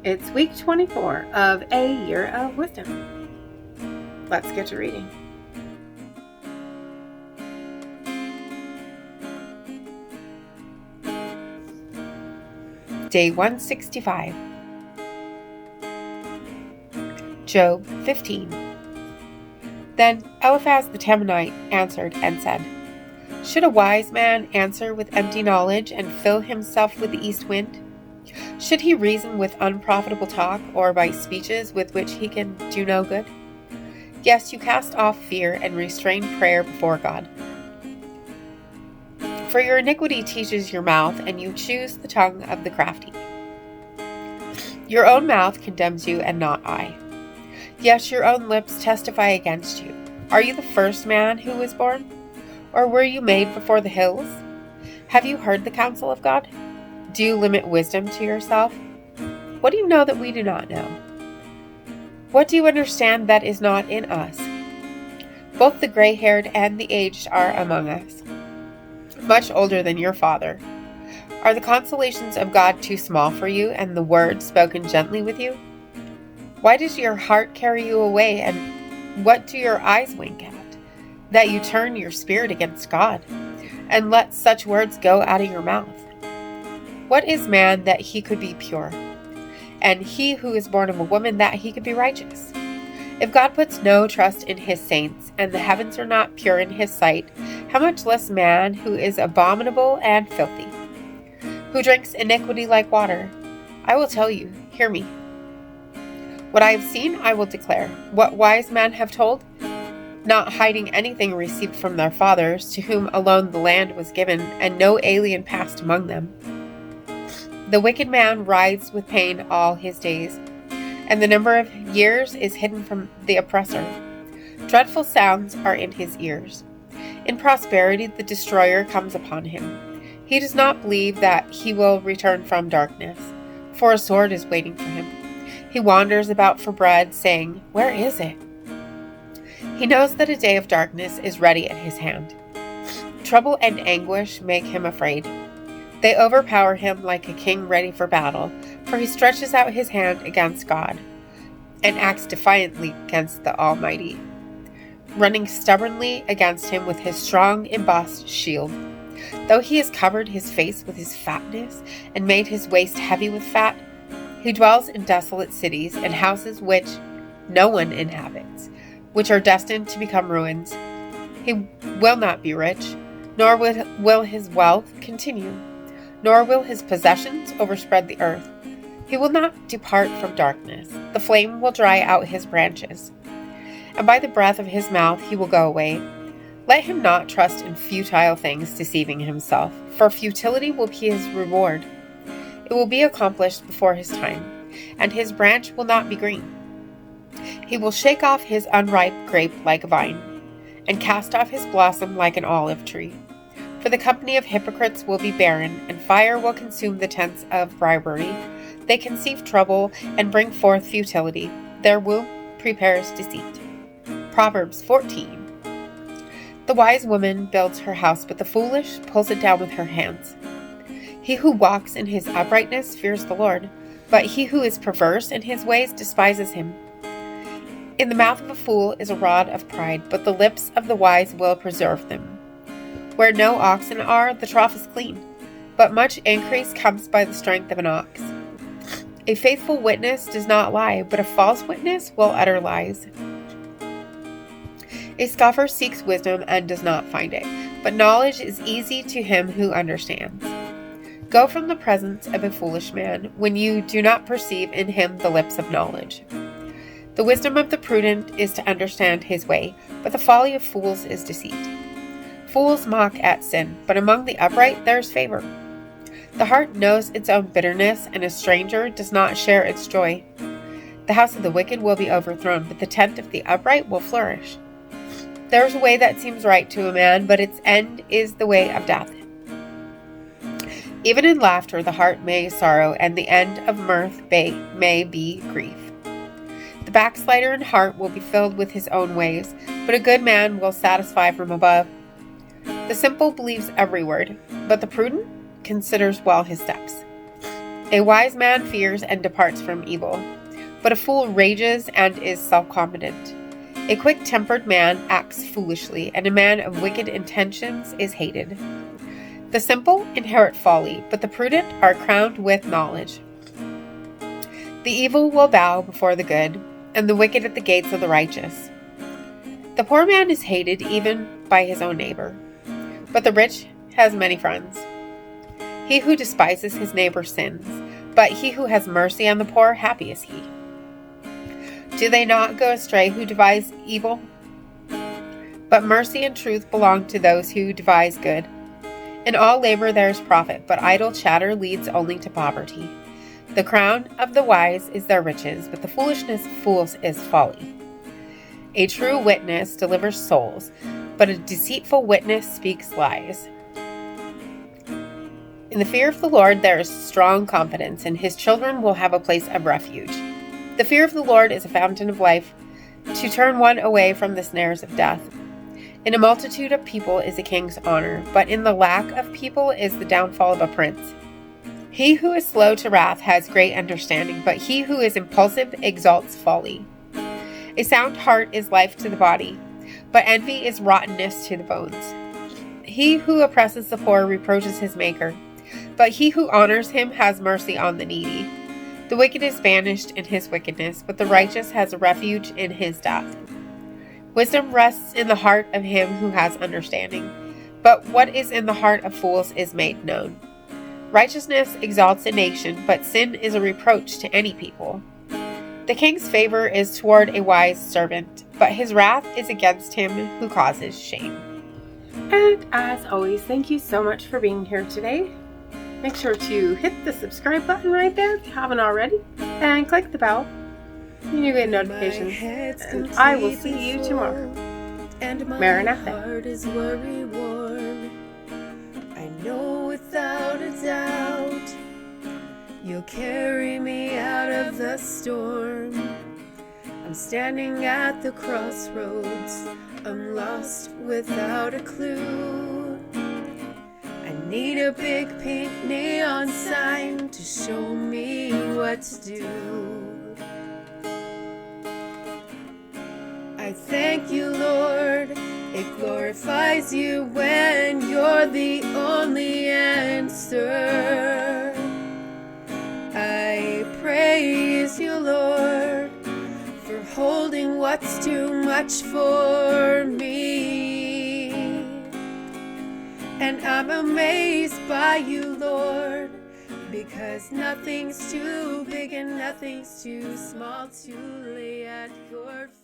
It's week 24 of A Year of Wisdom. Let's get to reading. Day 165. Job 15. Then Eliphaz the Temanite answered and said, Should a wise man answer with empty knowledge and fill himself with the east wind? Should he reason with unprofitable talk, or by speeches with which he can do no good? Yes, you cast off fear and restrain prayer before God. For your iniquity teaches your mouth, and you choose the tongue of the crafty. Your own mouth condemns you, and not I. Yes, your own lips testify against you. Are you the first man who was born? Or were you made before the hills? Have you heard the counsel of God? Do you limit wisdom to yourself? What do you know that we do not know? What do you understand that is not in us? Both the gray-haired and the aged are among us, much older than your father. Are the consolations of God too small for you, and the word spoken gently with you? Why does your heart carry you away, and what do your eyes wink at? That you turn your spirit against God, and let such words go out of your mouth. What is man that he could be pure? And he who is born of a woman that he could be righteous? If God puts no trust in his saints, and the heavens are not pure in his sight, how much less man who is abominable and filthy, who drinks iniquity like water? I will tell you, hear me. What I have seen I will declare, what wise men have told, not hiding anything received from their fathers, to whom alone the land was given, and no alien passed among them. The wicked man rides with pain all his days, and the number of years is hidden from the oppressor. Dreadful sounds are in his ears. In prosperity the destroyer comes upon him. He does not believe that he will return from darkness, for a sword is waiting for him. He wanders about for bread, saying, Where is it? He knows that a day of darkness is ready at his hand. Trouble and anguish make him afraid. They overpower him like a king ready for battle, for he stretches out his hand against God and acts defiantly against the Almighty, running stubbornly against him with his strong embossed shield. Though he has covered his face with his fatness and made his waist heavy with fat, he dwells in desolate cities and houses which no one inhabits, which are destined to become ruins. He will not be rich, nor will his wealth continue, nor will his possessions overspread the earth. He will not depart from darkness. The flame will dry out his branches, and by the breath of his mouth he will go away. Let him not trust in futile things, deceiving himself, for futility will be his reward. It will be accomplished before his time, and his branch will not be green. He will shake off his unripe grape like a vine, and cast off his blossom like an olive tree. For the company of hypocrites will be barren, and fire will consume the tents of bribery. They conceive trouble and bring forth futility. Their womb prepares deceit. Proverbs 14. The wise woman builds her house, but the foolish pulls it down with her hands. He who walks in his uprightness fears the Lord, but he who is perverse in his ways despises him. In the mouth of a fool is a rod of pride, but the lips of the wise will preserve them. Where no oxen are, the trough is clean, but much increase comes by the strength of an ox. A faithful witness does not lie, but a false witness will utter lies. A scoffer seeks wisdom and does not find it, but knowledge is easy to him who understands. Go from the presence of a foolish man when you do not perceive in him the lips of knowledge. The wisdom of the prudent is to understand his way, but the folly of fools is deceit. Fools mock at sin, but among the upright there is favor. The heart knows its own bitterness, and a stranger does not share its joy. The house of the wicked will be overthrown, but the tent of the upright will flourish. There is a way that seems right to a man, but its end is the way of death. Even in laughter the heart may sorrow, and the end of mirth may be grief. The backslider in heart will be filled with his own ways, but a good man will satisfy from above. The simple believes every word, but the prudent considers well his steps. A wise man fears and departs from evil, but a fool rages and is self-confident. A quick-tempered man acts foolishly, and a man of wicked intentions is hated. The simple inherit folly, but the prudent are crowned with knowledge. The evil will bow before the good, and the wicked at the gates of the righteous. The poor man is hated even by his own neighbor, but the rich has many friends. He who despises his neighbor sins, but he who has mercy on the poor, happy is he. Do they not go astray who devise evil? But mercy and truth belong to those who devise good. In all labor there is profit, but idle chatter leads only to poverty. The crown of the wise is their riches, but the foolishness of fools is folly. A true witness delivers souls, but a deceitful witness speaks lies. In the fear of the Lord there is strong confidence, and his children will have a place of refuge. The fear of the Lord is a fountain of life, to turn one away from the snares of death. In a multitude of people is a king's honor, but in the lack of people is the downfall of a prince. He who is slow to wrath has great understanding, but he who is impulsive exalts folly. A sound heart is life to the body, but envy is rottenness to the bones. He who oppresses the poor reproaches his maker, but he who honors him has mercy on the needy. The wicked is banished in his wickedness, but the righteous has a refuge in his death. Wisdom rests in the heart of him who has understanding, but what is in the heart of fools is made known. Righteousness exalts a nation, but sin is a reproach to any people. The king's favor is toward a wise servant, but his wrath is against him who causes shame. And as always, thank you so much for being here today. Make sure to hit the subscribe button right there if you haven't already, and click the bell. You get notifications, and I will see you tomorrow. Maranatha. I know without a doubt you'll carry me out of the storm. I'm standing at the crossroads, I'm lost without a clue. I need a big pink neon sign to show me what to do. I thank you, Lord, it glorifies you when you're the only answer. I praise you, Lord, for holding what's too much for me. And I'm amazed by you, Lord, because nothing's too big and nothing's too small to lay at your feet.